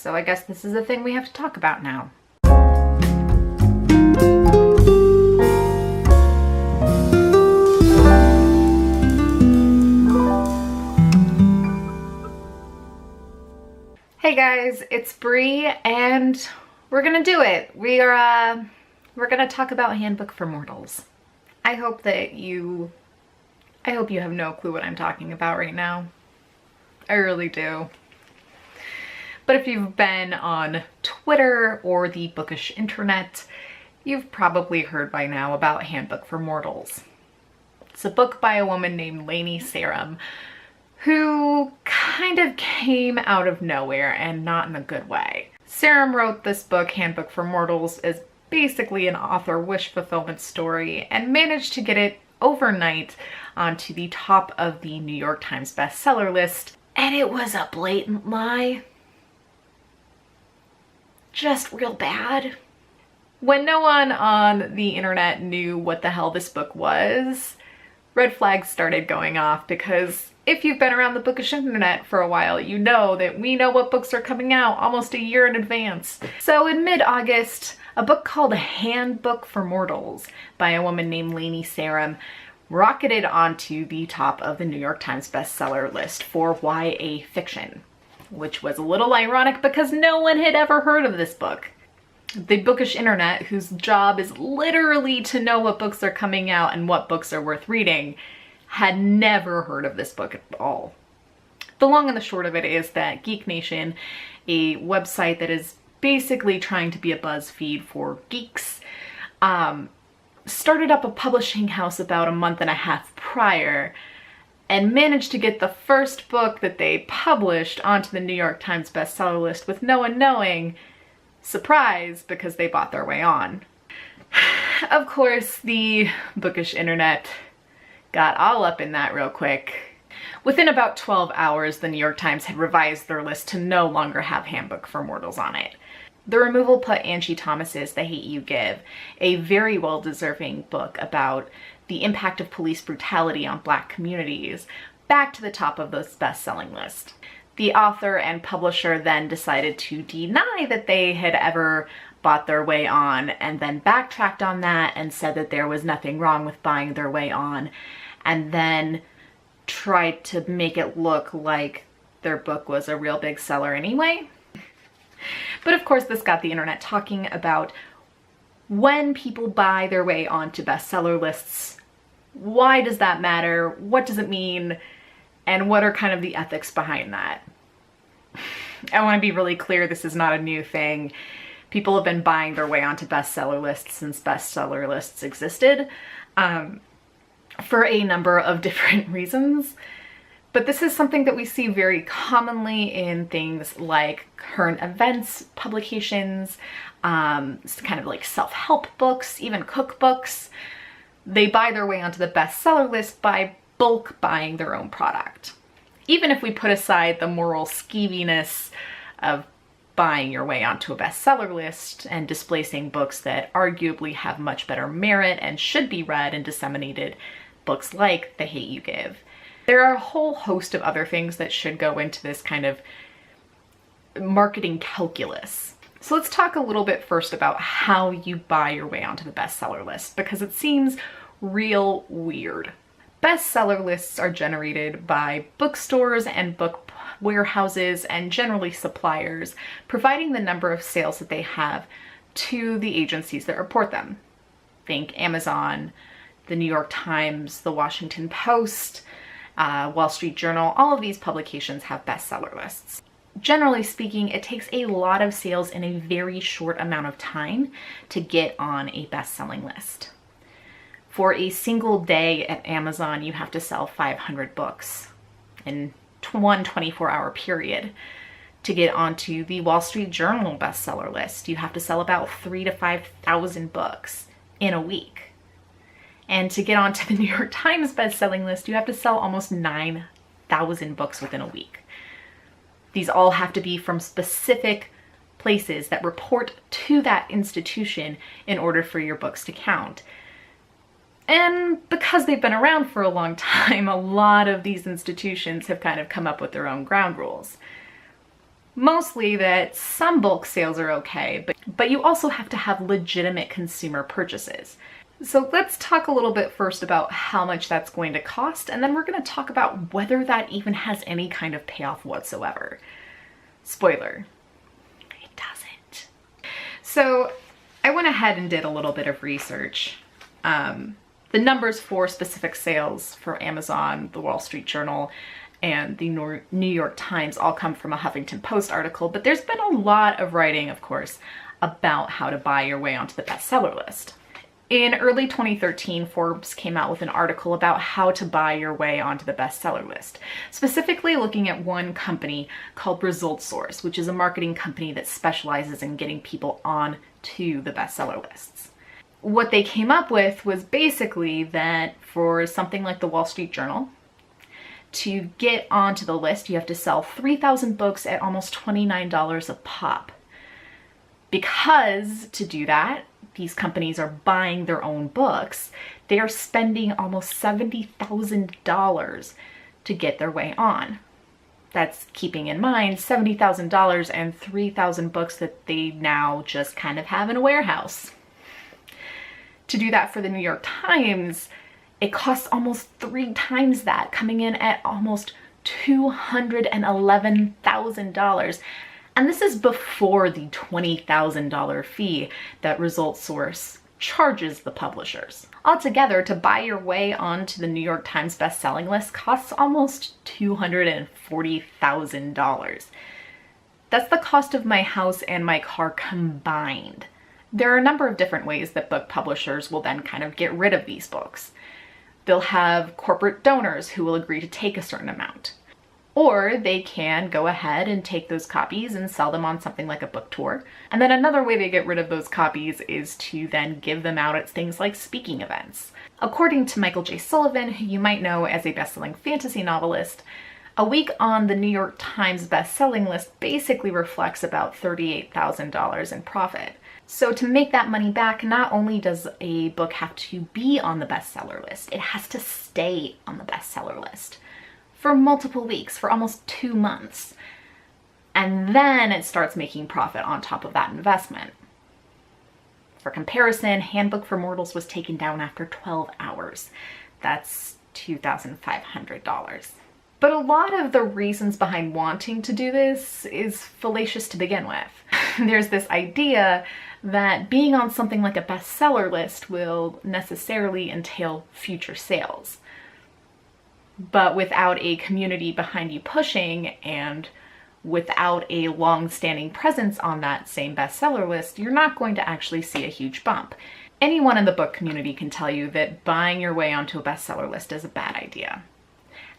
so I guess this is a thing we have to talk about now. Hey guys, it's Bree, and we're gonna do it. We're gonna talk about Handbook for Mortals. I hope you have no clue what I'm talking about right now. I really do. But if you've been on Twitter or the bookish internet, you've probably heard by now about Handbook for Mortals. It's a book by a woman named Lainey Sarum, who kind of came out of nowhere, and not in a good way. Sarum wrote this book, Handbook for Mortals, as basically an author wish fulfillment story, and managed to get it overnight onto the top of the New York Times bestseller list. And it was a blatant lie. Just real bad. When no one on the internet knew what the hell this book was, red flags started going off, because if you've been around the bookish internet for a while, you know that we know what books are coming out almost a year in advance. So in mid-August, a book called Handbook for Mortals by a woman named Lainey Sarum rocketed onto the top of the New York Times bestseller list for YA fiction, which was a little ironic because no one had ever heard of this book. The bookish internet, whose job is literally to know what books are coming out and what books are worth reading, had never heard of this book at all. The long and the short of it is that Geek Nation, a website that is basically trying to be a BuzzFeed for geeks, started up a publishing house about a month and a half prior and managed to get the first book that they published onto the New York Times bestseller list with no one knowing. Surprise, because they bought their way on. Of course, the bookish internet got all up in that real quick. Within about 12 hours, the New York Times had revised their list to no longer have Handbook for Mortals on it. The removal put Angie Thomas's The Hate You Give, a very well-deserving book about the impact of police brutality on Black communities, back to the top of this best-selling list. The author and publisher then decided to deny that they had ever bought their way on, and then backtracked on that and said that there was nothing wrong with buying their way on, and then tried to make it look like their book was a real big seller anyway. But of course, this got the internet talking about when people buy their way onto bestseller lists. Why does that matter? What does it mean? And what are kind of the ethics behind that? I want to be really clear, this is not a new thing. People have been buying their way onto bestseller lists since bestseller lists existed, for a number of different reasons. But this is something that we see very commonly in things like current events publications, kind of like self-help books, even cookbooks. They buy their way onto the bestseller list by bulk buying their own product. Even if we put aside the moral skeeviness of buying your way onto a bestseller list and displacing books that arguably have much better merit and should be read and disseminated, books like The Hate You Give, there are a whole host of other things that should go into this kind of marketing calculus. So let's talk a little bit first about how you buy your way onto the bestseller list, because it seems real weird. Bestseller lists are generated by bookstores and book warehouses and generally suppliers, providing the number of sales that they have to the agencies that report them. Think Amazon, the New York Times, the Washington Post, Wall Street Journal. All of these publications have bestseller lists. Generally speaking, it takes a lot of sales in a very short amount of time to get on a best-selling list. For a single day at Amazon, you have to sell 500 books in one 24-hour period. To get onto the Wall Street Journal bestseller list, you have to sell about 3,000 to 5,000 books in a week. And to get onto the New York Times bestselling list, you have to sell almost 9,000 books within a week. These all have to be from specific places that report to that institution in order for your books to count. And because they've been around for a long time, a lot of these institutions have kind of come up with their own ground rules. Mostly that some bulk sales are okay, but you also have to have legitimate consumer purchases. So let's talk a little bit first about how much that's going to cost, and then we're going to talk about whether that even has any kind of payoff whatsoever. Spoiler, it doesn't. So I went ahead and did a little bit of research. The numbers for specific sales for Amazon, the Wall Street Journal, and the New York Times all come from a Huffington Post article, but there's been a lot of writing, of course, about how to buy your way onto the bestseller list. In early 2013, Forbes came out with an article about how to buy your way onto the bestseller list, specifically looking at one company called ResultSource, which is a marketing company that specializes in getting people on to the bestseller lists. What they came up with was basically that for something like the Wall Street Journal, to get onto the list, you have to sell 3,000 books at almost $29 a pop. Because to do that, these companies are buying their own books, they are spending almost $70,000 to get their way on. That's keeping in mind $70,000 and 3,000 books that they now just kind of have in a warehouse. To do that for the New York Times, it costs almost 3 times that, coming in at almost $211,000. And this is before the $20,000 fee that ResultSource charges the publishers. Altogether, to buy your way onto the New York Times bestselling list costs almost $240,000. That's the cost of my house and my car combined. There are a number of different ways that book publishers will then kind of get rid of these books. They'll have corporate donors who will agree to take a certain amount. Or they can go ahead and take those copies and sell them on something like a book tour. And then another way to get rid of those copies is to then give them out at things like speaking events. According to Michael J. Sullivan, who you might know as a best-selling fantasy novelist, a week on the New York Times best-selling list basically reflects about $38,000 in profit. So to make that money back, not only does a book have to be on the bestseller list, it has to stay on the bestseller list for multiple weeks, for almost 2 months. And then it starts making profit on top of that investment. For comparison, Handbook for Mortals was taken down after 12 hours. That's $2,500. But a lot of the reasons behind wanting to do this is fallacious to begin with. There's this idea that being on something like a bestseller list will necessarily entail future sales. But without a community behind you pushing and without a long-standing presence on that same bestseller list, you're not going to actually see a huge bump. Anyone in the book community can tell you that buying your way onto a bestseller list is a bad idea.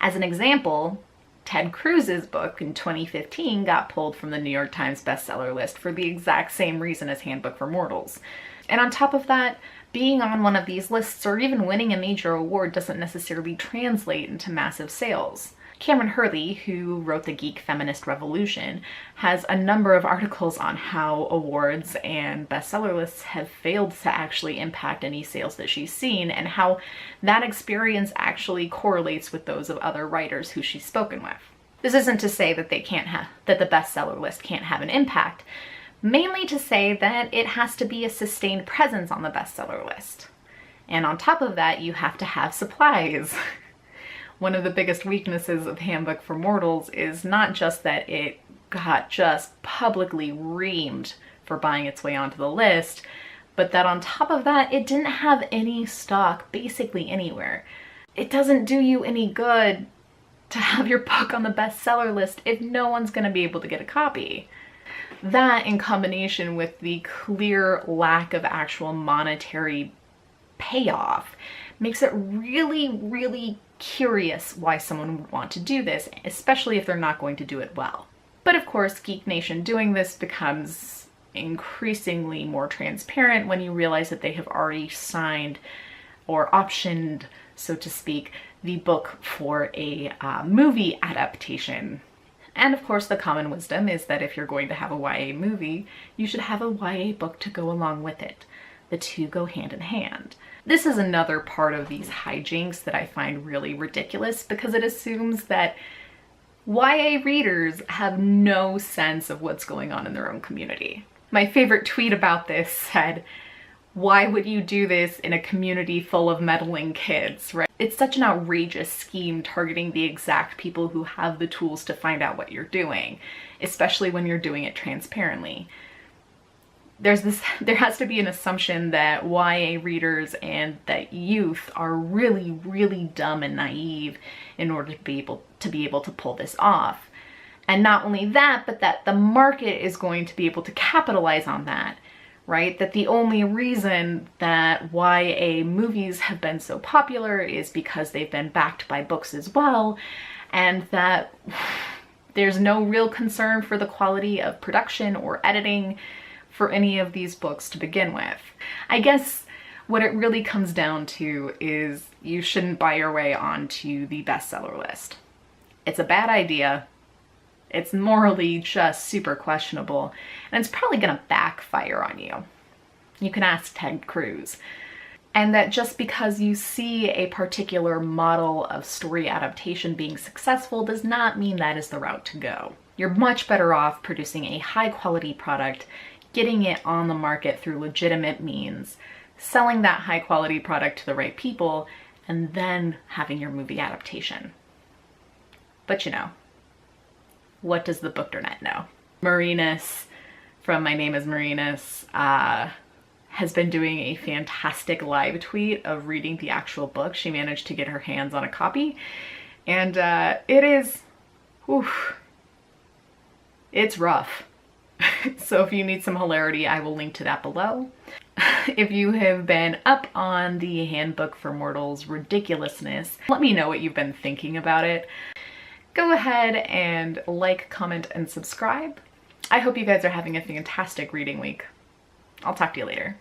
As an example, Ted Cruz's book in 2015 got pulled from the New York Times bestseller list for the exact same reason as Handbook for Mortals. And on top of that, being on one of these lists or even winning a major award doesn't necessarily translate into massive sales. Cameron Hurley, who wrote The Geek Feminist Revolution, has a number of articles on how awards and bestseller lists have failed to actually impact any sales that she's seen, and how that experience actually correlates with those of other writers who she's spoken with. This isn't to say that that the bestseller list can't have an impact, mainly to say that it has to be a sustained presence on the bestseller list. And on top of that, you have to have supplies. One of the biggest weaknesses of Handbook for Mortals is not just that it got just publicly reamed for buying its way onto the list, but that on top of that, it didn't have any stock basically anywhere. It doesn't do you any good to have your book on the bestseller list if no one's going to be able to get a copy. That, in combination with the clear lack of actual monetary payoff, makes it really, really curious why someone would want to do this, especially if they're not going to do it well. But of course, Geek Nation doing this becomes increasingly more transparent when you realize that they have already signed or optioned, so to speak, the book for a movie adaptation. And of course, the common wisdom is that if you're going to have a YA movie, you should have a YA book to go along with it. The two go hand in hand. This is another part of these hijinks that I find really ridiculous, because it assumes that YA readers have no sense of what's going on in their own community. My favorite tweet about this said, "Why would you do this in a community full of meddling kids?" Right? It's such an outrageous scheme targeting the exact people who have the tools to find out what you're doing, especially when you're doing it transparently. There has to be an assumption that YA readers and that youth are really, really dumb and naive in order to be able to pull this off. And not only that, but that the market is going to be able to capitalize on that, right? That the only reason that YA movies have been so popular is because they've been backed by books as well, and that there's no real concern for the quality of production or editing for any of these books to begin with. I guess what it really comes down to is you shouldn't buy your way onto the bestseller list. It's a bad idea. It's morally just super questionable, and it's probably gonna backfire on you. You can ask Ted Cruz. And that just because you see a particular model of story adaptation being successful does not mean that is the route to go. You're much better off producing a high quality product, getting it on the market through legitimate means, selling that high quality product to the right people, and then having your movie adaptation. But you know, what does the Bookdernet know? Marinus from My Name is Marinus has been doing a fantastic live tweet of reading the actual book. She managed to get her hands on a copy, and it is, it's rough. So if you need some hilarity, I will link to that below. If you have been up on the Handbook for Mortals ridiculousness, let me know what you've been thinking about it. Go ahead and like, comment, and subscribe. I hope you guys are having a fantastic reading week. I'll talk to you later.